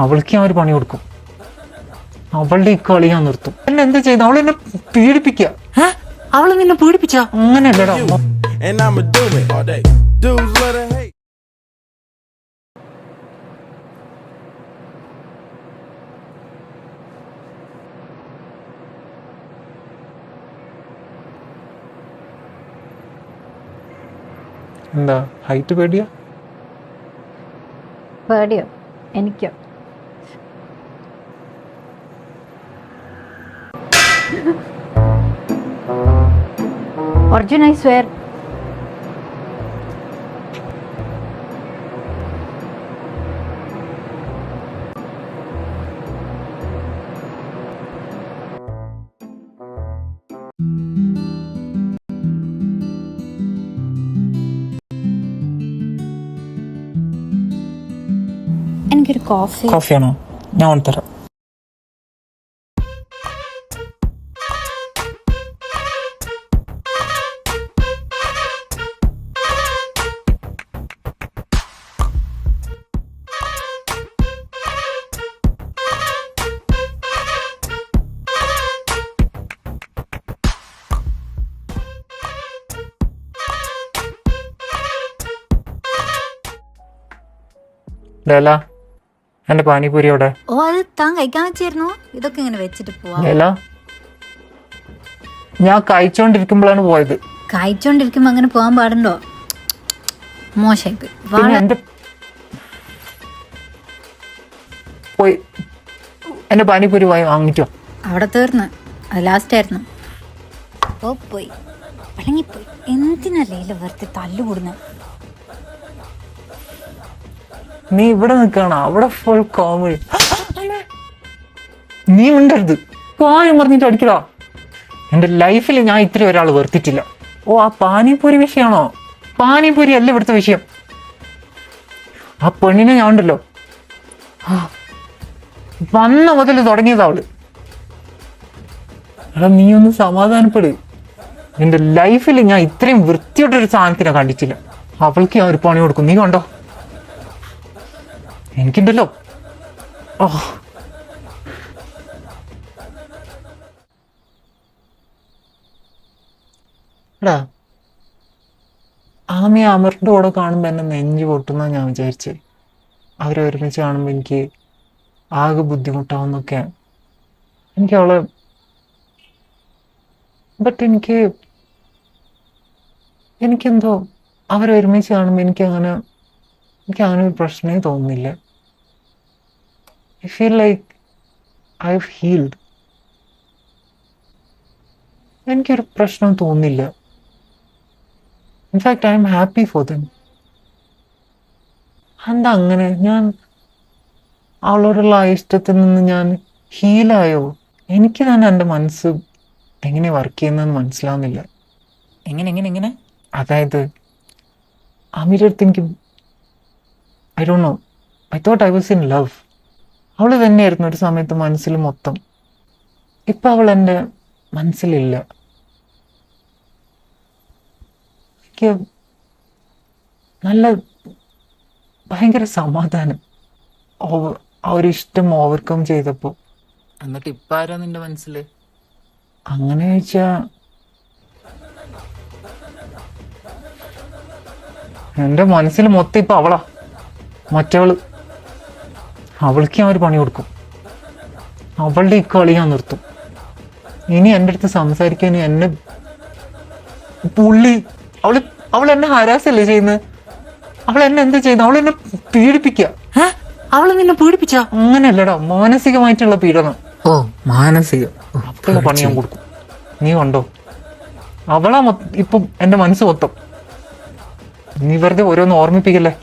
അവൾക്ക് ഞാൻ ഒരു പണി കൊടുക്കും. അവളുടെ ഈ കളി ഞാൻ നിർത്തും. എന്നെ എന്താ ചെയ്ത? അവൾ എന്നെ പീഡിപ്പിക്കുക. അവള് നിന്നെ പീഡിപ്പിച്ച? അങ്ങനെയല്ലടാ. എന്താ ഹൈറ്റ് പേടിയാ? പേടിയോ? എനിക്കോ? Arjun, I swear. എനിക്കൊരു കോഫിയാണോ? ഞാൻ തരാം. ലേല, എന്റെ പാനിപൂരി അവിടെ. ഓ, അത് താൻ കഴിക്കാൻ വെച്ചിരുന്നു. ഇതൊക്കെ ഇങ്ങനെ വെച്ചിട്ട് പോവാ. ലേല, ഞാൻ കഴിച്ചോണ്ടിരിക്കുമ്പോഴാണ് പോയത്. കഴിച്ചോണ്ടിരിക്കുമ്പോ അങ്ങനെ പോകാൻ പാടുണ്ടോ? മോശമായി പോയി. എന്റെ പാനിപൂരി വാങ്ങിച്ചോ? അവിടെ തീർന്ന്. അത് ലാസ്റ്റ് ആയിരുന്നു. ഓ, പോയി പഴങ്ങിപ്പോയി. എന്തിനല്ലേ വെറുതെ തല്ലുകൂടുന്നത്? നീ ഇവിടെ നിൽക്കണം, അവിടെ ഫുൾ കോമഡി. നീ മിണ്ടരുത്. കാര്യം പറഞ്ഞിട്ട് അടിക്കടാ. എന്റെ ലൈഫിൽ ഞാൻ ഇത്രയും ഒരാൾ വെറുത്തിട്ടില്ല. ഓ, ആ പാനിപൂരി വിഷയമാണോ? പാനിപൂരി അല്ല ഇവിടുത്തെ വിഷയം. ആ പെണ്ണിനെ ഞാൻ ഉണ്ടല്ലോ, വന്ന മുതൽ തുടങ്ങിയത് അവള്. എടാ, നീ ഒന്ന് സമാധാനപ്പെട്. എന്റെ ലൈഫിൽ ഞാൻ ഇത്രയും വൃത്തിയോട്ടൊരു സാധനത്തിനെ കണ്ടിട്ടില്ല. അവൾക്ക് ഞാൻ ഒരു പണി കൊടുക്കും. നീ കണ്ടോ? എനിക്കുണ്ടല്ലോ. ഓ, എടാ, ആമിയ അമറിന്റെ കൂടെ കാണുമ്പോ എന്നെ നെഞ്ചു പൊട്ടുന്ന ഞാൻ വിചാരിച്ചേ. അവരെ ഒരുമിച്ച് കാണുമ്പോ എനിക്ക് ആകെ ബുദ്ധിമുട്ടാവുന്നൊക്കെ. എനിക്ക് അവളെ എനിക്കെന്തോ അവരെ ഒരുമിച്ച് കാണുമ്പോ എനിക്കങ്ങനെ ഒരു പ്രശ്നമേ തോന്നുന്നില്ല. I feel like I've healed. എനിക്കൊരു പ്രശ്നം തോന്നുന്നില്ല. In fact I am happy for them. എന്താ അങ്ങനെ? ഞാൻ അവളോടുള്ള ഇഷ്ടത്തിൽ നിന്ന് ഞാൻ ഹീലായോ? എനിക്ക് തന്നെ എൻ്റെ മനസ്സ് എങ്ങനെ വർക്ക് ചെയ്യുന്നതെന്ന് മനസ്സിലാവുന്നില്ല. എങ്ങനെ അതായത് അമീരുടെ അടുത്ത് എനിക്ക് I don't know. I thought I was in love. അവള് തന്നെയായിരുന്നു ഒരു സമയത്ത് മനസ്സിൽ മൊത്തം. ഇപ്പൊ അവൾ എൻ്റെ മനസ്സിലില്ല. എനിക്ക് ഭയങ്കര സമാധാനം ആ ഒരു ഇഷ്ടം ഓവർകം ചെയ്തപ്പോ. എന്നിട്ട് ഇപ്പൊ ആരാ നിന്റെ മനസ്സില്? അങ്ങനെ ചോദിച്ചാ എന്റെ മനസ്സിൽ മൊത്തം ഇപ്പൊ അവളാ. മറ്റവള്. അവൾക്ക് ഞാൻ ഒരു പണി കൊടുക്കും. അവളുടെ ഈ കളി ഞാൻ നിർത്തും. ഇനി എൻ്റെ അടുത്ത് സംസാരിക്കാൻ എന്നെ അവൾ എന്നെ ഹരാസല്ലേ ചെയ്യുന്നത്? അവൾ എന്നെ എന്താ ചെയ്യുന്നത്? അവൾ എന്നെ പീഡിപ്പിക്കുക. അവള് നിന്നെ പീഡിപ്പിച്ച? അങ്ങനെയല്ലടാ, മാനസികമായിട്ടുള്ള പീഡനം. ഓ, മാനസിക പണി ഞാൻ കൊടുക്കും. നീ കണ്ടോ? അവളാ ഇപ്പം എന്റെ മനസ്സ് മൊത്തം. നീ വെറുതെ ഓരോന്ന് ഓർമ്മിപ്പിക്കല്ലേ.